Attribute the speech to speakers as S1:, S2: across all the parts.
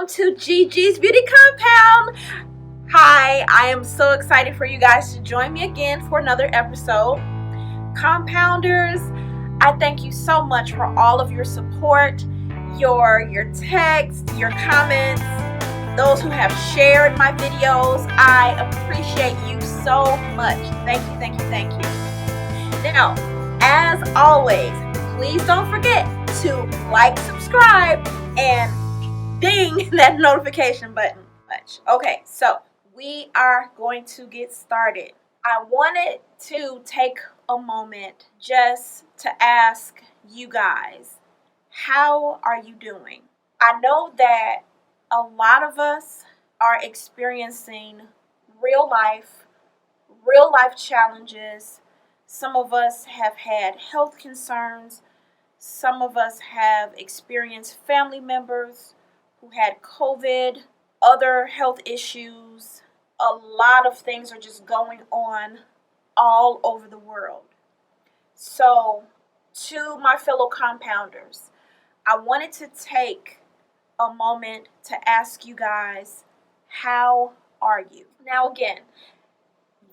S1: welcome to Gege's Beauty Compound. Hi, I am so excited for you guys to join me again for another episode. Compounders, I thank you so much for all of your support, your texts, your comments, those who have shared my videos. I appreciate you so much. Thank you, thank you, thank you. Now, as always, please don't forget to like, subscribe, and ding that notification button. Okay, so we are going to get started. I wanted to take a moment just to ask you guys, how are you doing? I know that a lot of us are experiencing real life challenges. Some of us have had health concerns. Some of us have experienced family members who had COVID, other health issues. A lot of things are just going on all over the world. So, to my fellow compounders, I wanted to take a moment to ask you guys, how are you? Now again,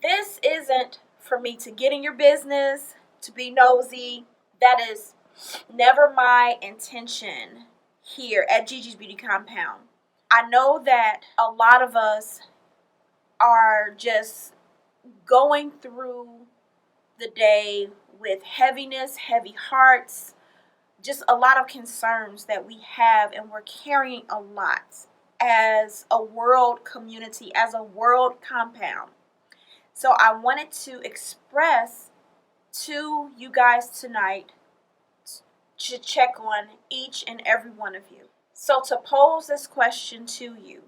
S1: this isn't for me to get in your business, to be nosy. That is never my intention here at Gege's Beauty Compound. I know that a lot of us are just going through the day with heaviness, heavy hearts, just a lot of concerns that we have, and we're carrying a lot as a world community, as a world compound. So I wanted to express to you guys tonight to check on each and every one of you. So to pose this question to you,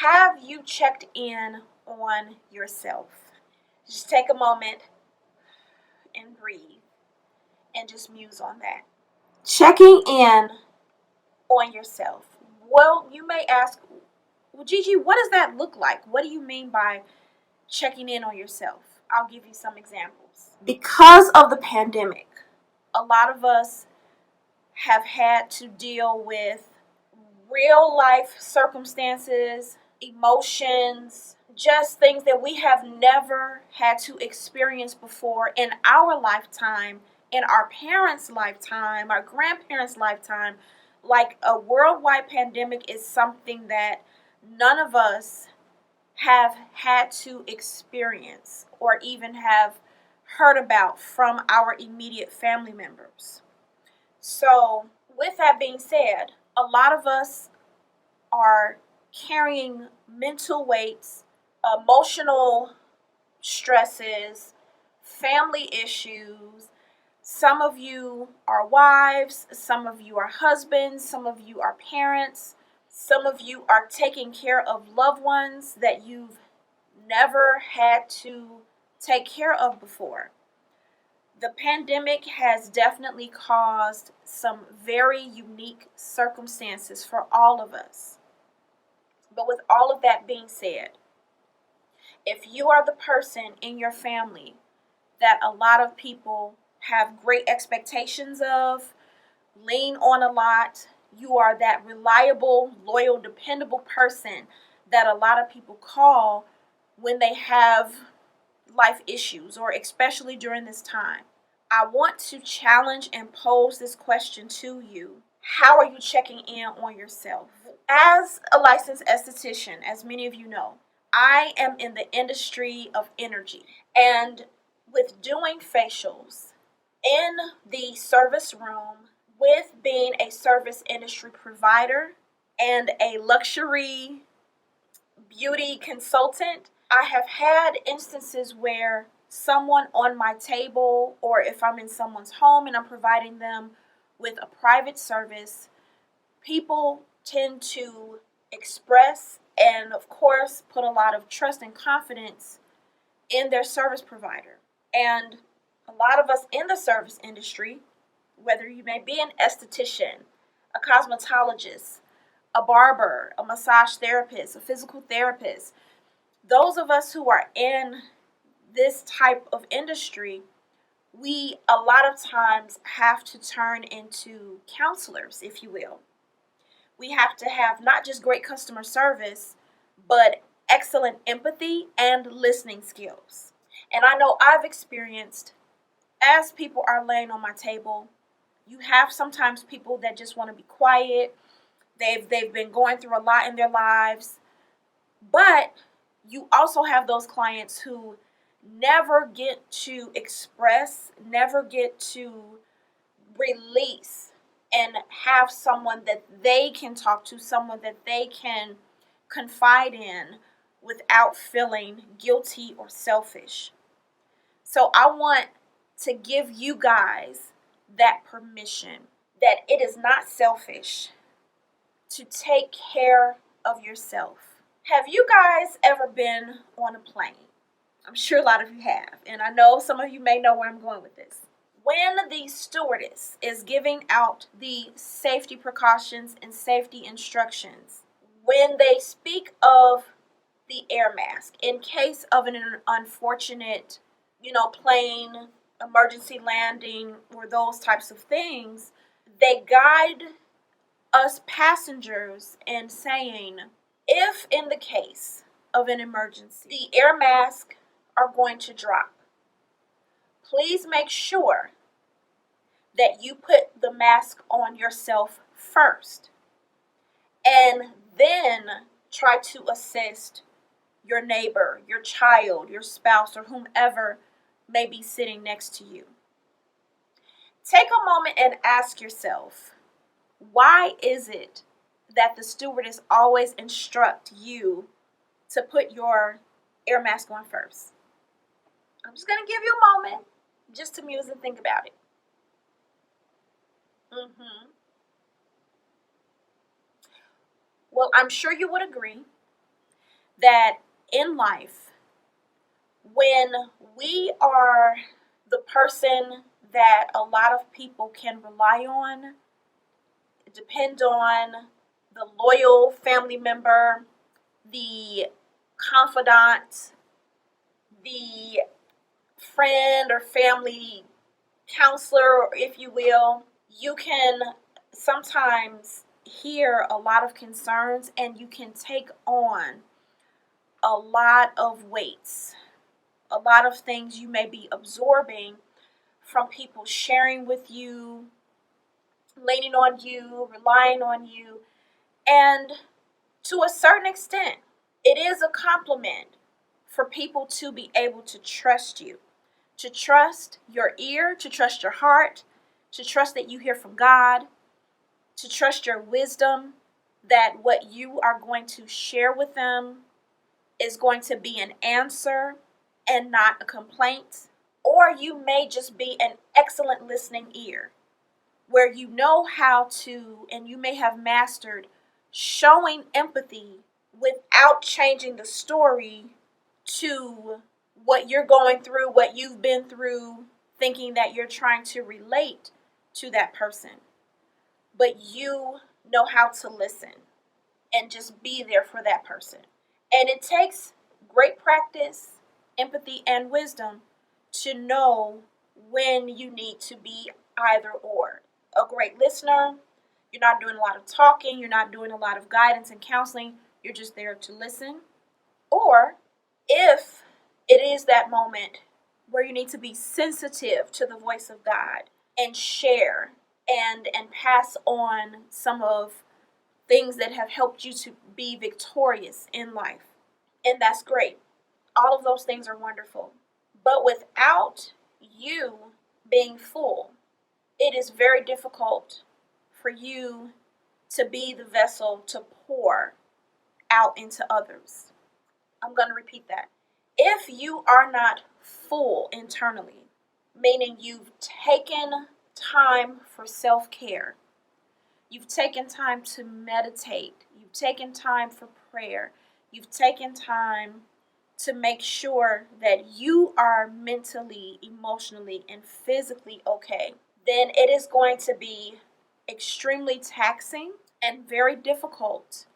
S1: have you checked in on yourself? Just take a moment and breathe and just muse on that. Checking in on yourself. Well, you may ask, well, Gege, what does that look like? What do you mean by checking in on yourself? I'll give you some examples. Because of the pandemic, a lot of us have had to deal with real life circumstances, emotions, just things that we have never had to experience before in our lifetime, in our parents' lifetime, our grandparents' lifetime. Like a worldwide pandemic is something that none of us have had to experience or even have heard about from our immediate family members. So, with that being said, a lot of us are carrying mental weights, emotional stresses, family issues. Some of you are wives, some of you are husbands, some of you are parents, some of you are taking care of loved ones that you've never had to take care of before. The pandemic has definitely caused some very unique circumstances for all of us. But with all of that being said, if you are the person in your family that a lot of people have great expectations of, lean on a lot, you are that reliable, loyal, dependable person that a lot of people call when they have life issues, or especially during this time. I want to challenge and pose this question to you. How are you checking in on yourself? As a licensed esthetician, as many of you know, I am in the industry of energy. And with doing facials in the service room, with being a service industry provider and a luxury beauty consultant, I have had instances where someone on my table, or if I'm in someone's home and I'm providing them with a private service, people tend to express and, of course, put a lot of trust and confidence in their service provider. And a lot of us in the service industry, whether you may be an esthetician, a cosmetologist, a barber, a massage therapist, a physical therapist, those of us who are in this type of industry, we a lot of times have to turn into counselors, if you will. We have to have not just great customer service, but excellent empathy and listening skills. And I know I've experienced, as people are laying on my table, you have sometimes people that just want to be quiet. They've been going through a lot in their lives, but you also have those clients who never get to express, never get to release and have someone that they can talk to, someone that they can confide in without feeling guilty or selfish. So I want to give you guys that permission that it is not selfish to take care of yourself. Have you guys ever been on a plane? I'm sure a lot of you have, and I know some of you may know where I'm going with this. When the stewardess is giving out the safety precautions and safety instructions, when they speak of the air mask in case of an unfortunate, plane emergency landing or those types of things, they guide us passengers in saying, if in the case of an emergency, the air masks are going to drop, please make sure that you put the mask on yourself first and then try to assist your neighbor, your child, your spouse, or whomever may be sitting next to you. Take a moment and ask yourself, why is it that the stewardess always instruct you to put your air mask on first? I'm just going to give you a moment just to muse and think about it. Well, I'm sure you would agree that in life, when we are the person that a lot of people can rely on, depend on, the loyal family member, the confidant, the friend or family counselor, if you will, you can sometimes hear a lot of concerns and you can take on a lot of weights, a lot of things you may be absorbing from people sharing with you, leaning on you, relying on you. And to a certain extent, it is a compliment for people to be able to trust you, to trust your ear, to trust your heart, to trust that you hear from God, to trust your wisdom, that what you are going to share with them is going to be an answer and not a complaint. Or you may just be an excellent listening ear, where you know how to, and you may have mastered showing empathy without changing the story to what you're going through, what you've been through, thinking that you're trying to relate to that person. But you know how to listen and just be there for that person. And it takes great practice, empathy, and wisdom to know when you need to be either or. A great listener, you're not doing a lot of talking, you're not doing a lot of guidance and counseling, you're just there to listen. Or if it is that moment where you need to be sensitive to the voice of God and share and pass on some of things that have helped you to be victorious in life. And that's great. All of those things are wonderful. But without you being full, it is very difficult for you to be the vessel to pour out into others. I'm going to repeat that. If you are not full internally, meaning you've taken time for self-care, you've taken time to meditate, you've taken time for prayer, you've taken time to make sure that you are mentally, emotionally, and physically okay, then it is going to be extremely taxing and very difficult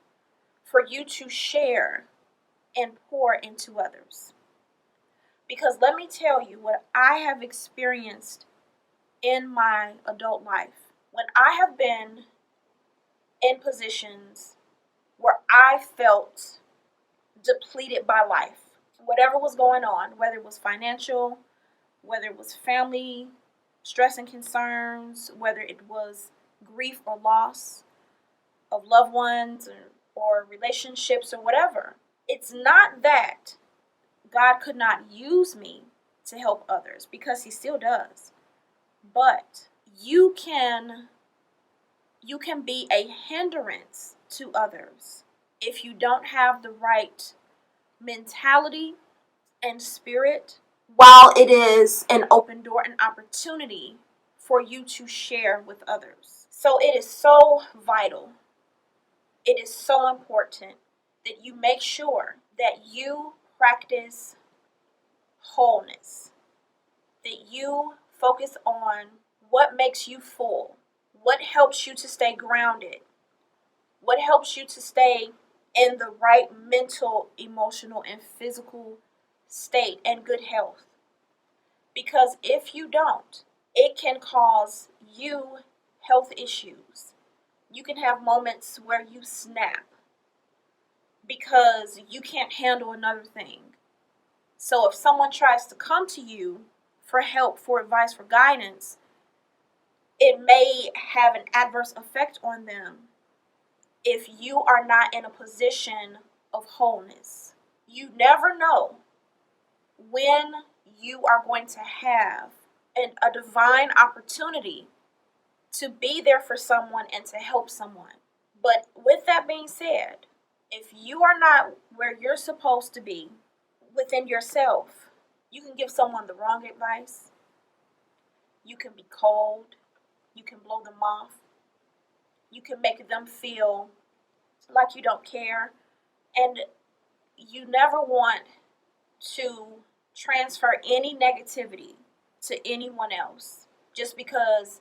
S1: for you to share and pour into others. Because let me tell you what I have experienced in my adult life. When I have been in positions where I felt depleted by life. Whatever was going on, whether it was financial, whether it was family stress and concerns, whether it was grief or loss of loved ones or relationships or whatever. It's not that God could not use me to help others, because he still does. But you can be a hindrance to others if you don't have the right mentality and spirit, while it is an open door and opportunity for you to share with others. So it is so vital, it is so important that you make sure that you practice wholeness, that you focus on what makes you full, what helps you to stay grounded, what helps you to stay in the right mental, emotional, and physical state and good health. Because if you don't, it can cause you health issues. You can have moments where you snap because you can't handle another thing. So if someone tries to come to you for help, for advice, for guidance, it may have an adverse effect on them if you are not in a position of wholeness. You never know when you are going to have a divine opportunity to be there for someone and to help someone. But with that being said, if you are not where you're supposed to be within yourself, you can give someone the wrong advice. You can be cold. You can blow them off. You can make them feel like you don't care. And you never want to transfer any negativity to anyone else just because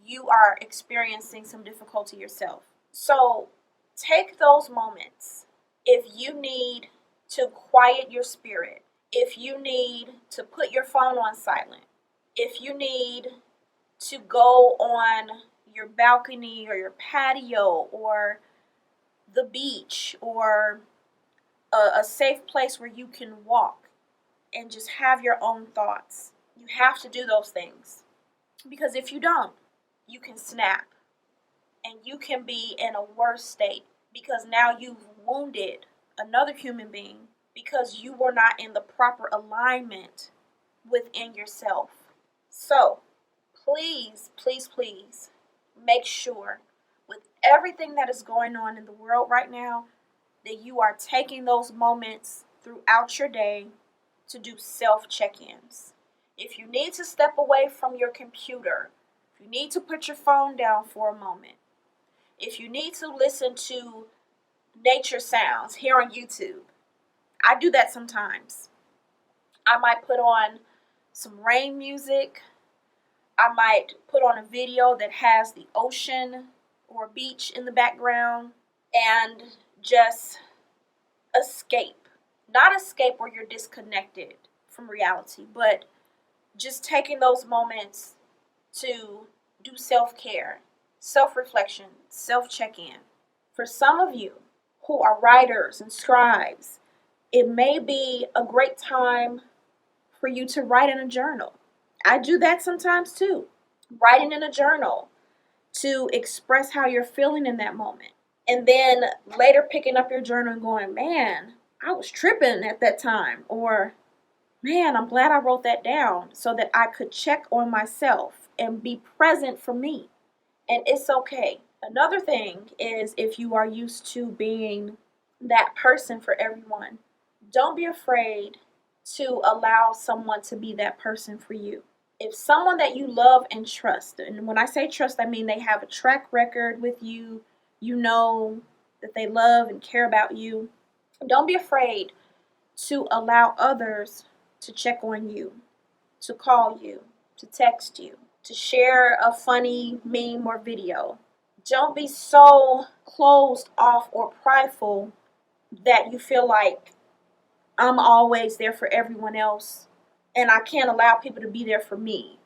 S1: you are experiencing some difficulty yourself. So take those moments. If you need to quiet your spirit, if you need to put your phone on silent, if you need to go on your balcony or your patio or the beach or a safe place where you can walk and just have your own thoughts, you have to do those things. Because if you don't, you can snap and you can be in a worse state because now you've wounded another human being because you were not in the proper alignment within yourself. So please, please, please make sure with everything that is going on in the world right now that you are taking those moments throughout your day to do self-check-ins. If you need to step away from your computer, if you need to put your phone down for a moment, if you need to listen to nature sounds here on YouTube, I do that sometimes. I might put on some rain music. I might put on a video that has the ocean or beach in the background and just escape. Not escape where you're disconnected from reality, but just taking those moments to do self-care, self-reflection, self-check-in. For some of you who are writers and scribes, it may be a great time for you to write in a journal. I do that sometimes too. Writing in a journal to express how you're feeling in that moment. And then later picking up your journal and going, man, I was tripping at that time. Or, man, I'm glad I wrote that down so that I could check on myself and be present for me. And it's okay. Another thing is, if you are used to being that person for everyone, don't be afraid to allow someone to be that person for you. If someone that you love and trust, and when I say trust, I mean they have a track record with you, you know that they love and care about you, don't be afraid to allow others to check on you, to call you, to text you, to share a funny meme or video. Don't be so closed off or prideful that you feel like I'm always there for everyone else and I can't allow people to be there for me.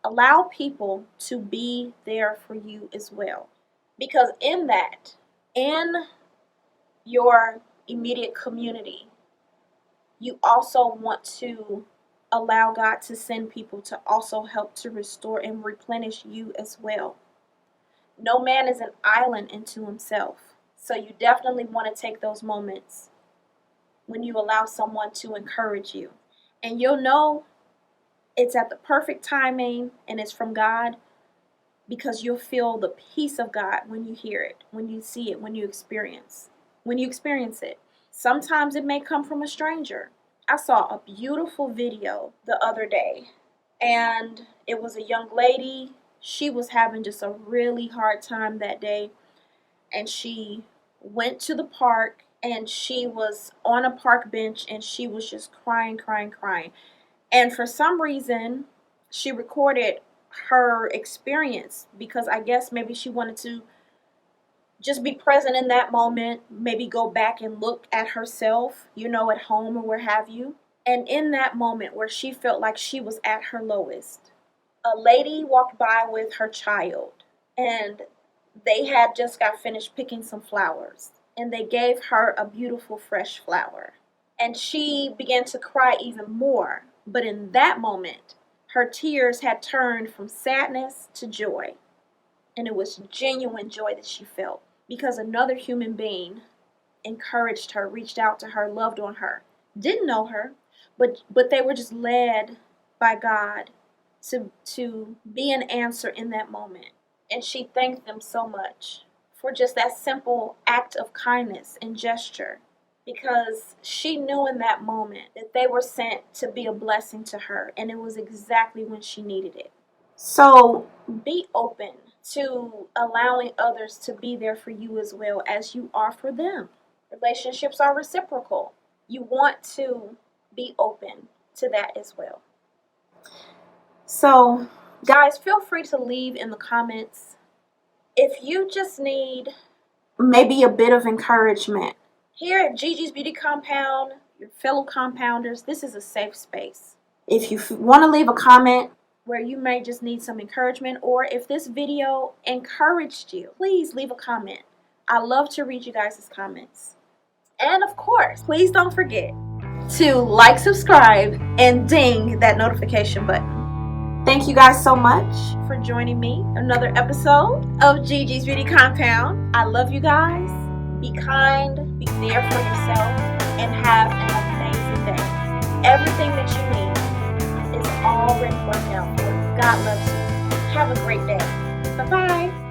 S1: Allow people to be there for you as well. Because in your immediate community, you also want to allow God to send people to also help to restore and replenish you as well. No man is an island unto himself. So you definitely want to take those moments when you allow someone to encourage you. And you'll know it's at the perfect timing and it's from God, because you'll feel the peace of God when you hear it, when you see it, when you experience it. Sometimes it may come from a stranger. I saw a beautiful video the other day, and it was a young lady. She was having just a really hard time that day, and she went to the park, and she was on a park bench, and she was just crying, crying, crying. And for some reason, she recorded her experience, because I guess maybe she wanted to just be present in that moment, maybe go back and look at herself, at home or where have you. And in that moment where she felt like she was at her lowest, a lady walked by with her child, and they had just got finished picking some flowers, and they gave her a beautiful fresh flower. And she began to cry even more. But in that moment, her tears had turned from sadness to joy. And it was genuine joy that she felt, because another human being encouraged her, reached out to her, loved on her, didn't know her, but they were just led by God to be an answer in that moment. And she thanked them so much for just that simple act of kindness and gesture, because she knew in that moment that they were sent to be a blessing to her, and it was exactly when she needed it. So be open to allowing others to be there for you as well as you are for them. Relationships are reciprocal. You want to be open to that as well. So, guys, feel free to leave in the comments if you just need maybe a bit of encouragement. Here at Gege's Beauty Compound, your fellow compounders, this is a safe space. If you want to leave a comment where you may just need some encouragement, or if this video encouraged you, please leave a comment. I love to read you guys' comments. And of course, please don't forget to like, subscribe, and ding that notification button. Thank you guys so much for joining me. Another episode of Gege's Beauty Compound. I love you guys. Be kind, be there for yourself, and have an amazing day. Everything that you need is already worked out for you. God loves you. Have a great day. Bye-bye.